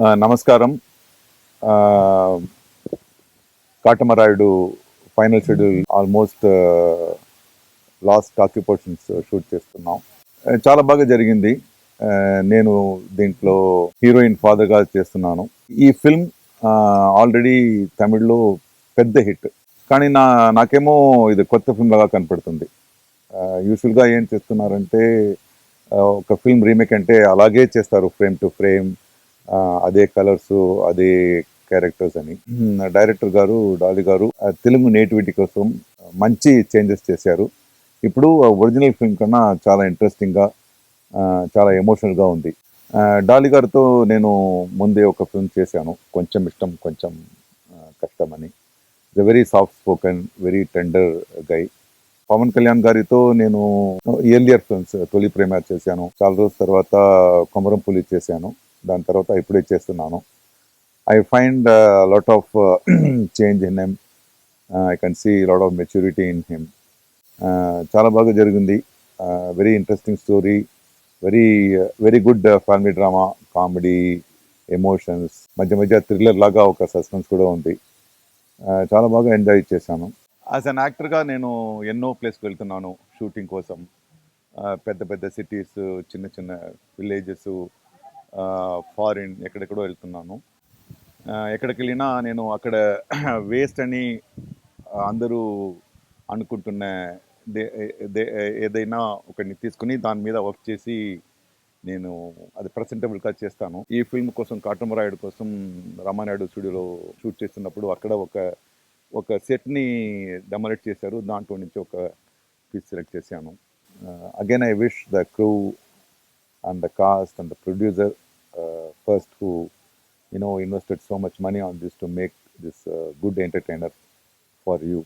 నమస్కారం. ఆహ్, 'Katamarayudu' final schedule almost last occupations shoot చేస్తున్నాం. చాలా బాగా జరిగింది. నేను దీంట్లో హీరోయిన్ ఫాదర్‌గా చేస్తున్నాను. ఈ ఫిల్మ్ ఆల్రెడీ తమిళ్‌లో పెద్ద హిట్. కానీ నాకేమో ఇది కొత్త ఫిల్మ్ లాగా కనపడుతుంది. యూజువల్‌గా ఏం చేస్తున్నారంటే ఒక ఫిల్మ్ రీమేక్ అంటే అలాగే చేస్తారు ఫ్రేమ్ టు ఫ్రేమ్. అదే కలర్సు, అదే క్యారెక్టర్స్ అని. డైరెక్టర్ గారు, డాలి గారు తెలుగు నేటివిటీ కోసం మంచి చేంజెస్ చేశారు. ఇప్పుడు ఒరిజినల్ ఫిల్మ్ కన్నా చాలా ఇంట్రెస్టింగ్‌గా, చాలా ఎమోషనల్‌గా ఉంది. డాలి గారితో నేను ముందే ఒక ఫిల్మ్ చేశాను. 'కొంచెం ఇష్టం కొంచెం కష్టం' అని. Is a very soft spoken, very tender guy. Pawan Kalyan గారితో నేను ఎర్లియర్ ఫిల్మ్స్ 'తొలి ప్రేమ' చేశాను. చాలా రోజుల తర్వాత 'కొమరం పులి' చేశాను. దాని తర్వాత ఇప్పుడే చేస్తున్నాను. I find a lot of change in him. I can see a lot of maturity in him. చాలా బాగా జరిగింది. Very interesting story. Very good family drama, comedy, emotions, మధ్య మధ్య థ్రిల్లర్ లాగా ఒక సస్పెన్స్ కూడా ఉంది. చాలా బాగా ఎంజాయ్ చేశాను. యాజ్ అన్ యాక్టర్గా నేను ఎన్నో ప్లేస్కి వెళ్తున్నాను షూటింగ్ కోసం. పెద్ద పెద్ద సిటీస్, చిన్న చిన్న విలేజెస్, ఫారిన్ ఎక్కడెక్కడో వెళ్తున్నాను. ఎక్కడికి వెళ్ళినా నేను అక్కడ వేస్ట్ అని అందరూ అనుకుంటున్న దే- ఏదైనా ఒకరిని తీసుకుని దాని మీద వర్క్ చేసి నేను అది ప్రజెంటబుల్గా చేస్తాను. ఈ ఫిల్మ్ కోసం కాటమరాయుడు కోసం రామానాయుడు స్టూడియోలో షూట్ చేస్తున్నప్పుడు అక్కడ ఒక సెట్ని డెమరేట్ చేశారు. దాంట్లో నుంచి ఒక పీస్ సెలెక్ట్ చేశాను. Again I wish the crew and the cast and the producer first who invested so much money on this to make this good entertainer for you.